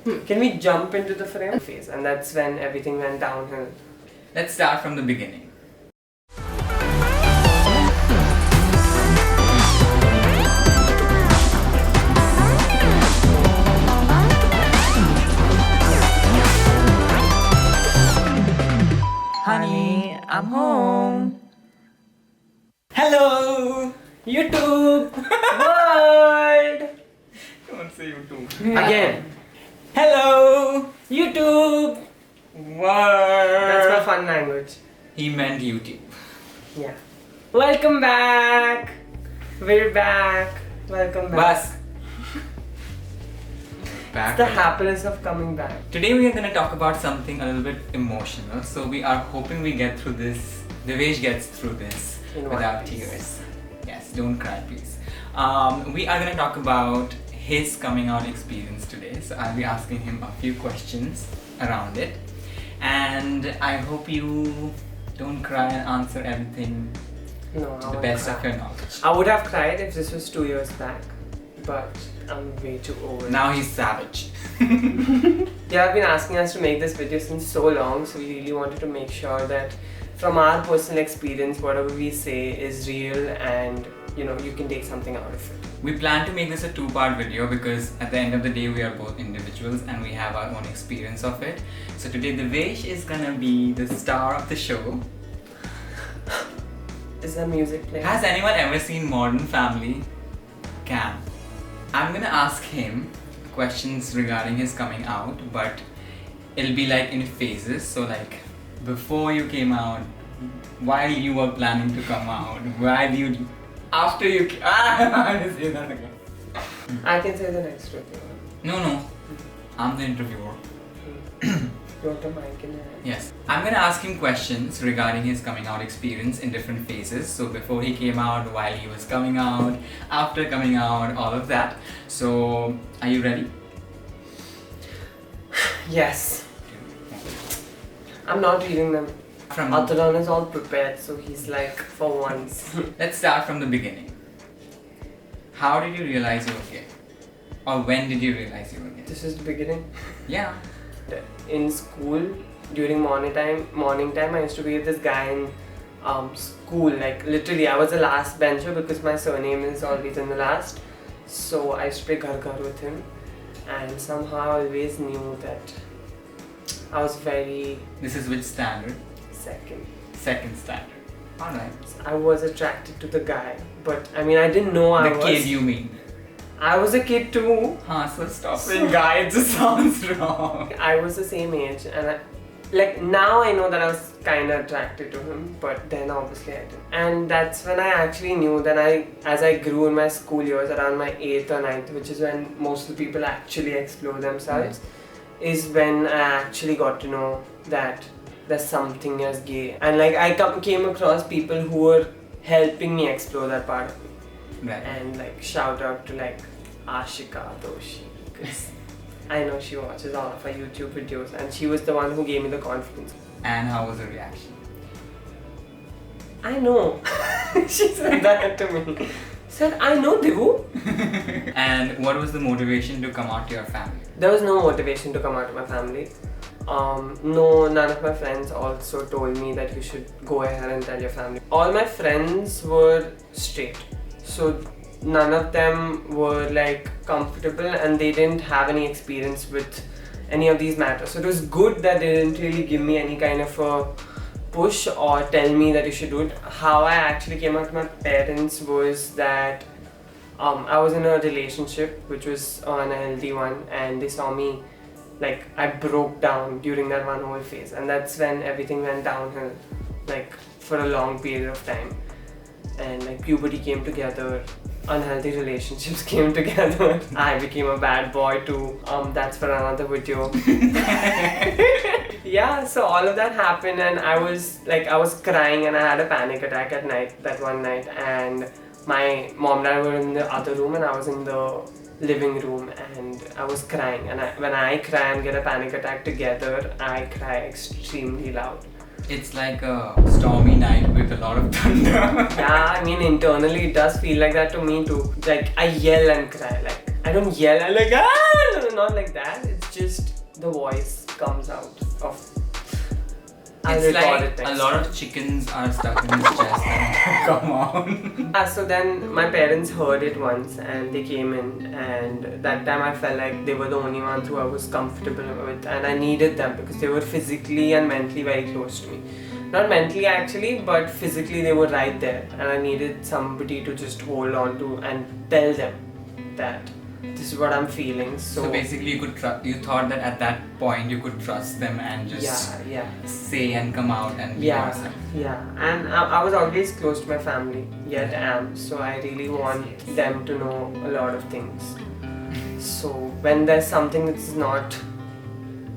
Can we jump into the frame phase? And that's when everything went downhill. Let's start from the beginning. Honey, I'm home. Hello! YouTube! World! Don't say YouTube. Again. Hello! YouTube! That's my What? fun language. He meant YouTube. Yeah. Welcome back! We're back. Welcome back. Bas. Back. It's the happiness of coming back. Today we are going to talk about something a little bit emotional. So we are hoping we get through this. Divesh gets through this In one without piece. tears. Yes, don't cry please. We are going to talk about his coming out experience today. So I'll be asking him a few questions around it. And I hope you don't cry and answer everything No, to I the won't best cry. of your knowledge. I would have cried if this was 2 years back, but I'm way too old. Now he's savage. They have been asking us to make this video since so long, so we really wanted to make sure that from our personal experience, whatever we say is real and you can take something out of it. We plan to make this a two-part video because at the end of the day we are both individuals and we have our own experience of it. So today Divesh is gonna be the star of the show. Is there music playing? Has anyone ever seen Modern Family? Cam. I'm gonna ask him questions regarding his coming out, but it'll be like in phases. So like before you came out, while you were planning to come out, while you after you I say that again. I can say the next one. No. I'm the interviewer. You want the mic in your hand? Yes. I'm gonna ask him questions regarding his coming out experience in different phases. So before he came out, while he was coming out, after coming out, all of that. So are you ready? Yes. I'm not reading them. From Atulan is all prepared, so he's like, for once. Let's start from the beginning. How did you realize you were gay? Or when did you realize you were gay? This is the beginning. Yeah. In school, during morning time, I used to be with this guy in school. Like literally, I was the last bencher because my surname is always in the last. So I used to play Ghar Ghar with him, and somehow I always knew that I was very This is which standard? second. Second standard. Alright. I was attracted to the guy, but I mean, I didn't know I The was. kid you mean? I was a kid too. So stop saying guy, it just sounds wrong. I was the same age, and now I know that I was kind of attracted to him, but then obviously I didn't. And that's when I actually knew that as I grew in my school years, around my 8th or 9th, which is when most of the people actually explore themselves, is when I actually got to know that there's something as gay. And like I came across people who were helping me explore that part of me. Right. And like shout out to like Ashika Doshi, because I know she watches all of our YouTube videos, and she was the one who gave me the confidence. And how was the reaction? I know. She said that to me. Said, I know, Divu. And what was the motivation to come out to your family? There was no motivation to come out of my family. No, none of my friends also told me that you should go ahead and tell your family. All my friends were straight, so none of them were like comfortable, and they didn't have any experience with any of these matters. So it was good that they didn't really give me any kind of a push or tell me that you should do it. How I actually came out to my parents was that I was in a relationship which was an unhealthy one, and they saw me like I broke down during that one whole phase, and that's when everything went downhill, like for a long period of time. And like puberty came together, unhealthy relationships came together. I became a bad boy too. That's for another video. Yeah, so all of that happened, and I was crying, and I had a panic attack at night, that one night, and my mom and dad were in the other room and I was in the living room, and I was crying, and when I cry and get a panic attack together, I cry extremely loud. It's like a stormy night with a lot of thunder. Yeah, I mean internally it does feel like that to me too. Like I yell and cry. Like I don't yell, I'm like ah, no, not like that. It's just the voice comes out of. It's like a lot of chickens are stuck in his chest and come on. So then my parents heard it once and they came in, and that time I felt like they were the only ones who I was comfortable with, and I needed them because they were physically and mentally very close to me. Not mentally actually, but physically they were right there, and I needed somebody to just hold on to and tell them that this is what I'm feeling. So basically you thought that at that point you could trust them and just say and come out and be yourself. Yeah, and I was always close to my family, yet am, so I really want them to know a lot of things. So when there's something that's not,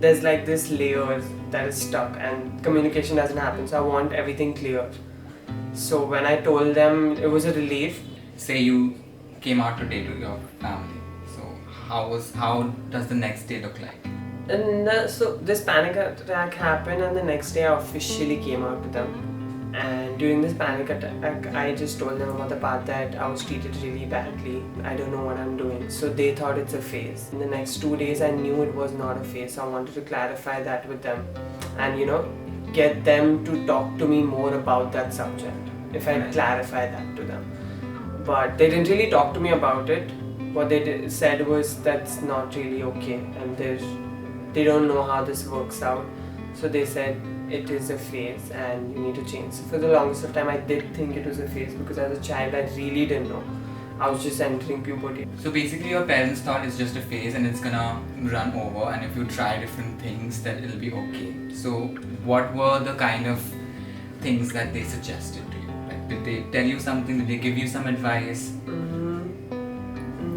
there's like this layer that is stuck and communication doesn't happen, so I want everything clear. So when I told them, it was a relief. Say you came out today to your family. How does the next day look like? And so this panic attack happened, and the next day I officially came out to them. And during this panic attack, I just told them about the part that I was treated really badly. I don't know what I'm doing. So they thought it's a phase. In the next 2 days, I knew it was not a phase. So I wanted to clarify that with them, and get them to talk to me more about that subject if I clarify that to them. But they didn't really talk to me about it. What they said was that's not really okay, and they don't know how this works out. So they said it is a phase and you need to change. So for the longest of time I did think it was a phase because as a child I really didn't know. I was just entering puberty. So basically your parents thought it's just a phase and it's gonna run over, and if you try different things then it'll be okay. So what were the kind of things that they suggested to you? Like, did they tell you something? Did they give you some advice?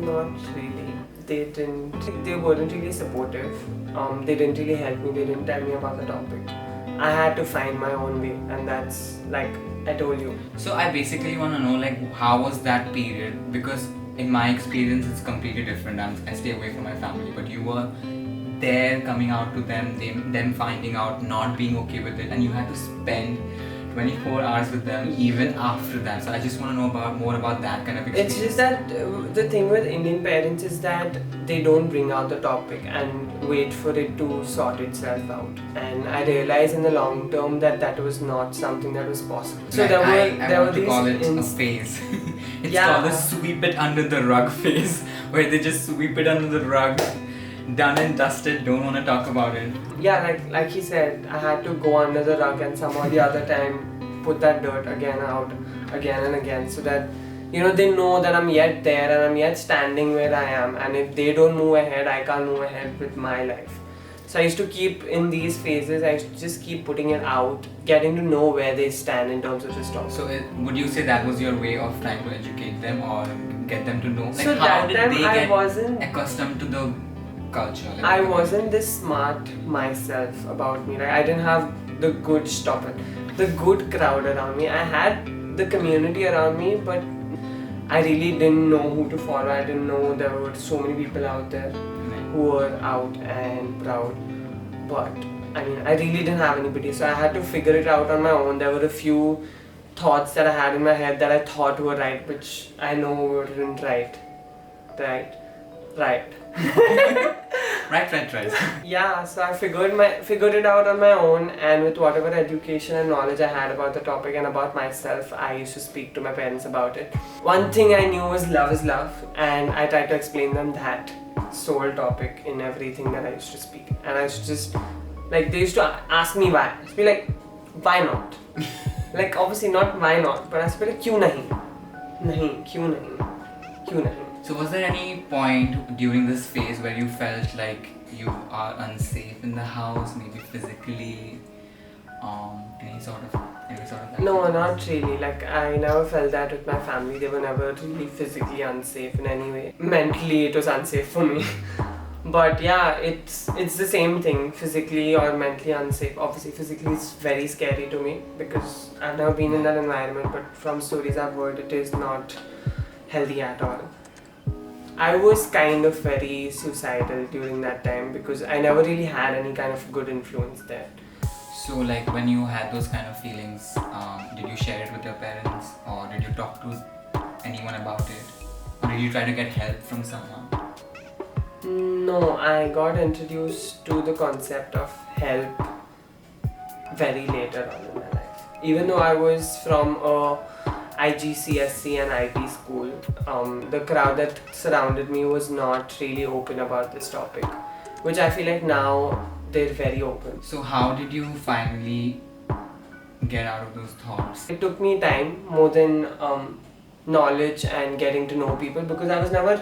Not really. They weren't really supportive. They didn't really help me. They didn't tell me about the topic. I had to find my own way, and that's like I told you. So I basically want to know, like, how was that period? Because in my experience it's completely different. I stay away from my family, but you were there coming out to them finding out, not being okay with it, and you had to spend 24 hours with them even after that. So I just want to know more about that kind of experience. It's just that the thing with Indian parents is that they don't bring out the topic and wait for it to sort itself out. And I realized in the long term that was not something that was possible. So like there were these call it a phase. It's called the sweep it under the rug phase, where they just sweep it under the rug. Done and dusted, don't want to talk about it. Yeah, like he said, I had to go under the rug and somehow the other time put that dirt again out, again and again, so that they know that I'm yet there and I'm yet standing where I am, and if they don't move ahead, I can't move ahead with my life. So I used to keep in these phases, I used to just keep putting it out, getting to know where they stand in terms of this topic. So would you say that was your way of trying to educate them or get them to know? Like, so how that time did they I get wasn't accustomed to the culture? Like, I wasn't this smart myself about me. Like, I didn't have the good the good crowd around me. I had the community around me, but I really didn't know who to follow. I didn't know there were so many people out there who were out and proud. But I really didn't have anybody, so I had to figure it out on my own. There were a few thoughts that I had in my head that I thought were right, which I know weren't right. Right. Yeah, so I figured it out on my own, and with whatever education and knowledge I had about the topic and about myself, I used to speak to my parents about it. One thing I knew was love is love, and I tried to explain them that sole topic in everything that I used to speak. And I used to just, like, they used to ask me why. I used to be like, why not? Like, obviously not why not, but I used to be like, kyun nahi? So was there any point during this phase where you felt like you are unsafe in the house, maybe physically, any sort of No, not really. Like, I never felt that with my family. They were never really physically unsafe in any way. Mentally, it was unsafe for me. But yeah, it's the same thing, physically or mentally unsafe. Obviously, physically it's very scary to me because I've never been in that environment, but from stories I've heard, it is not healthy at all. I was kind of very suicidal during that time because I never really had any kind of good influence there. So, like, when you had those kind of feelings, did you share it with your parents, or did you talk to anyone about it, or did you try to get help from someone? No, I got introduced to the concept of help very later on in my life. Even though I was from a IGCSE and IB school, the crowd that surrounded me was not really open about this topic, which I feel like now they're very open. So how did you finally get out of those thoughts? It took me time, more than knowledge and getting to know people, because I was never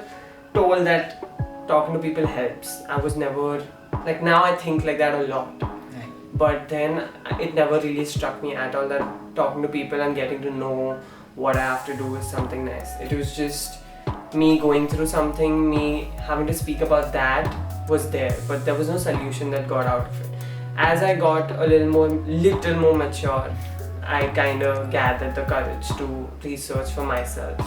told that talking to people helps. I was never, like, now I think like that a lot. Right. But then it never really struck me at all that talking to people and getting to know what I have to do is something nice. It was just me going through something, me having to speak about that was there, but there was no solution that got out of it. As I got a little more mature, I kind of gathered the courage to research for myself.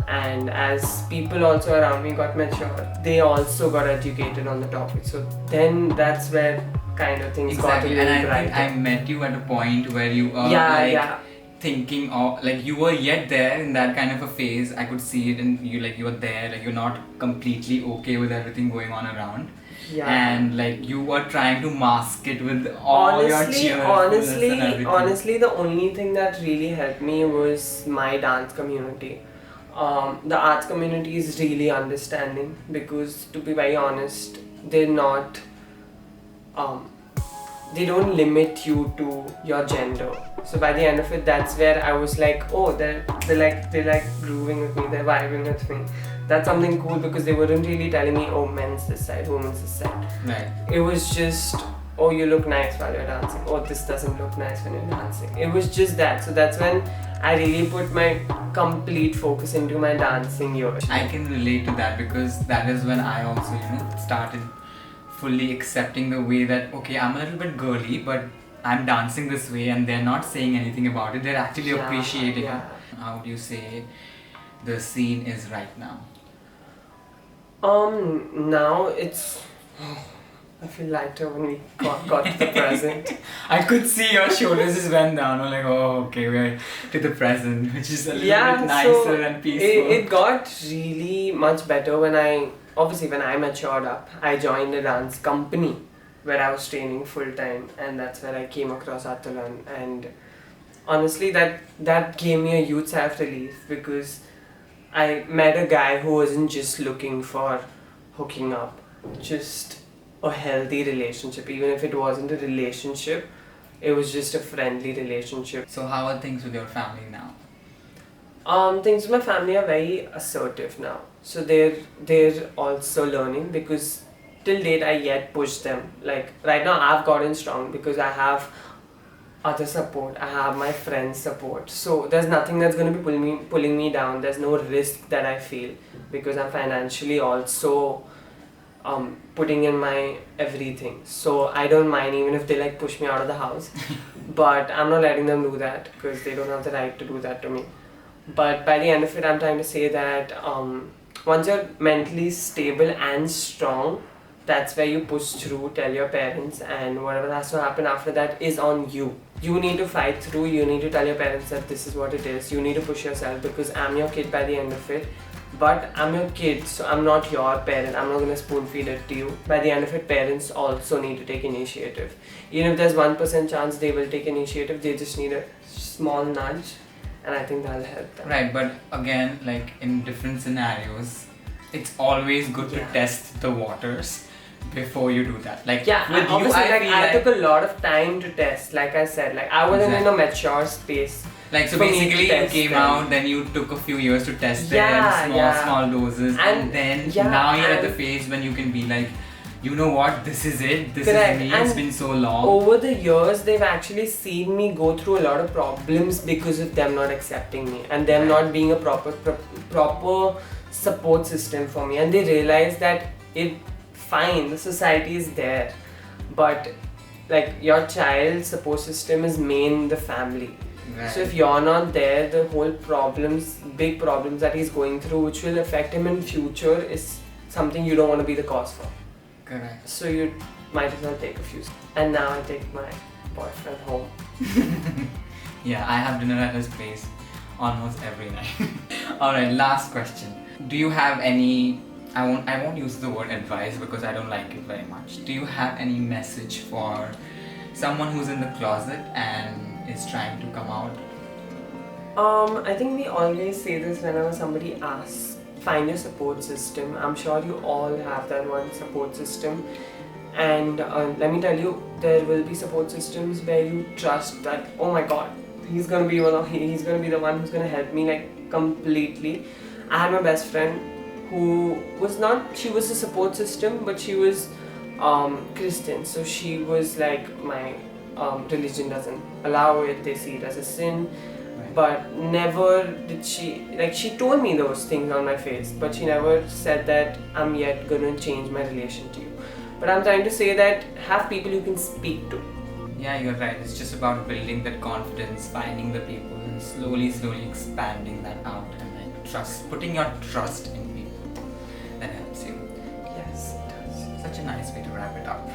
And as people also around me got mature, they also got educated on the topic. So then that's where kind of things got a Exactly, little and I think brighter. I met you at a point where you are thinking of, like, you were yet there in that kind of a phase. I could see it, and you were there, like you're not completely okay with everything going on around. Yeah. And like you were trying to mask it with all your cheerfulness and everything. Honestly, the only thing that really helped me was my dance community. The arts community is really understanding, because to be very honest, they're not they don't limit you to your gender. So by the end of it, that's where I was like, oh, they're like grooving with me, they're vibing with me. That's something cool, because they weren't really telling me, oh, men's this side, women's this side. Right. It was just, oh, you look nice while you're dancing. Oh, this doesn't look nice when you're dancing. It was just that. So that's when I really put my complete focus into my dancing years. I can relate to that, because that is when I also, started fully accepting the way that, okay, I'm a little bit girly, but I'm dancing this way, and they're not saying anything about it. They're actually appreciating it. How would you say the scene is right now? Now it's... I feel lighter when we got to the present. I could see your shoulders just went down. I'm like, oh, okay, we're to the present, which is a little bit nicer and peaceful. It got really much better when I matured up. I joined a dance company where I was training full time, and that's where I came across Atulan. And honestly, that gave me a huge self-relief, because I met a guy who wasn't just looking for hooking up, just a healthy relationship. Even if it wasn't a relationship, it was just a friendly relationship. So how are things with your family now? Things with my family are very assertive now. So they're also learning, because till date I yet push them. Like right now I've gotten strong because I have other support. I have my friends' support. So there's nothing that's going to be pulling me down. There's no risk that I feel, because I'm financially also putting in my everything. So I don't mind even if they like push me out of the house. But I'm not letting them do that, because they don't have the right to do that to me. But by the end of it, I'm trying to say that once you're mentally stable and strong, that's where you push through, tell your parents, and whatever has to happen after that is on you. You need to fight through, you need to tell your parents that this is what it is. You need to push yourself, because I'm your kid by the end of it. But I'm your kid, so I'm not your parent. I'm not going to spoon feed it to you. By the end of it, parents also need to take initiative. Even if there's 1% chance they will take initiative, they just need a small nudge, and I think that'll help them. Right, but again, like in different scenarios, it's always good to test the waters before you do that. Like with you, I took a lot of time to test. Like I said, like I wasn't in a mature space. Like so basically you came out, then you took a few years to test them, small doses, and then now you're at the phase when you can be like, you know what, this is it, this is me, it's been so long. Over the years, they've actually seen me go through a lot of problems because of them not accepting me and them not being a proper support system for me, and they realize that fine, the society is there, but like your child's support system is main the family. Right. So if you're not there, the whole big problems that he's going through, which will affect him in future, is something you don't want to be the cause for. Correct. So you might as well take a few. And now I take my boyfriend home. Yeah, I have dinner at his place almost every night. Alright, last question. Do you have any I won't use the word advice because I don't like it very much. Do you have any message for someone who's in the closet and is trying to come out? I think we always say this whenever somebody asks. Find your support system. I'm sure you all have that one support system. And let me tell you, there will be support systems where you trust that, oh my god, he's gonna be the one who's gonna help me like completely. I had my best friend who she was a support system, but she was Christian, so she was like, my religion doesn't allow it, they see it as a sin. But never did she told me those things on my face, but she never said that I'm yet gonna change my relation to you. But I'm trying to say that have people you can speak to. Yeah, you're right. It's just about building that confidence, finding the people, and slowly expanding that out, and like putting your trust in people. That helps you. Yes, it does. Such a nice way to wrap it up.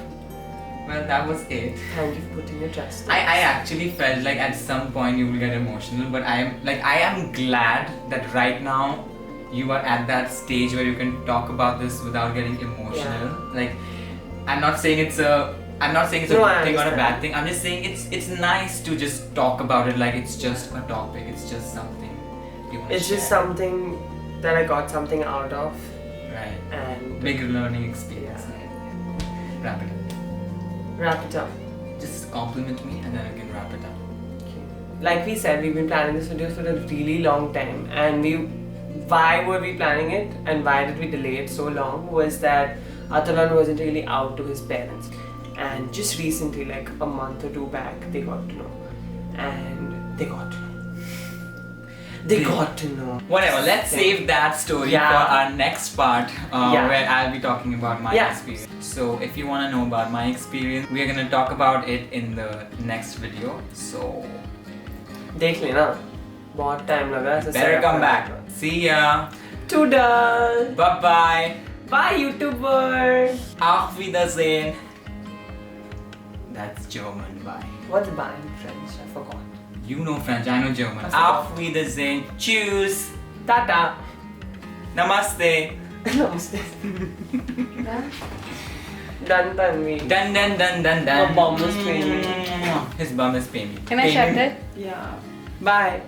Well, that was it. Thank you for putting your trust in I us. actually felt like at some point you will get emotional, but I am glad that right now you are at that stage where you can talk about this without getting emotional. Yeah. Like, I'm not saying it's a good thing or a bad thing. I'm just saying it's nice to just talk about it like it's just a topic. It's just something you want to It's just share. something that I got something out of. Right. And Big learning experience. yeah. Wrap it up. Wrap it up. Just compliment me and then I can wrap it up. Like we said, we've been planning this video for a really long time, and why were we planning it and why did we delay it so long was that Atalan wasn't really out to his parents, and just recently, like a month or two back, they got to know, and they got to know. They got to know. Whatever, let's save that story Yeah. for our next part where I'll be talking about my Yeah. experience. So if you want to know about my experience, we are going to talk about it in the next video. So देख लेना बहुत time लगा ऐसे better setup come करने back. में. See ya. Toodle. Bye bye. Bye YouTuber. Auf Wiedersehen. That's German. Bye. What's bye in French? I forgot. You know French, I know German. I forgot. Auf Wiedersehen. Tschüss. Tata. Namaste. Namaste. Done Tanvi. Dun dun dun dun dun. My bum is paying me. His bum is paying me. Can I shut it? Yeah. Bye.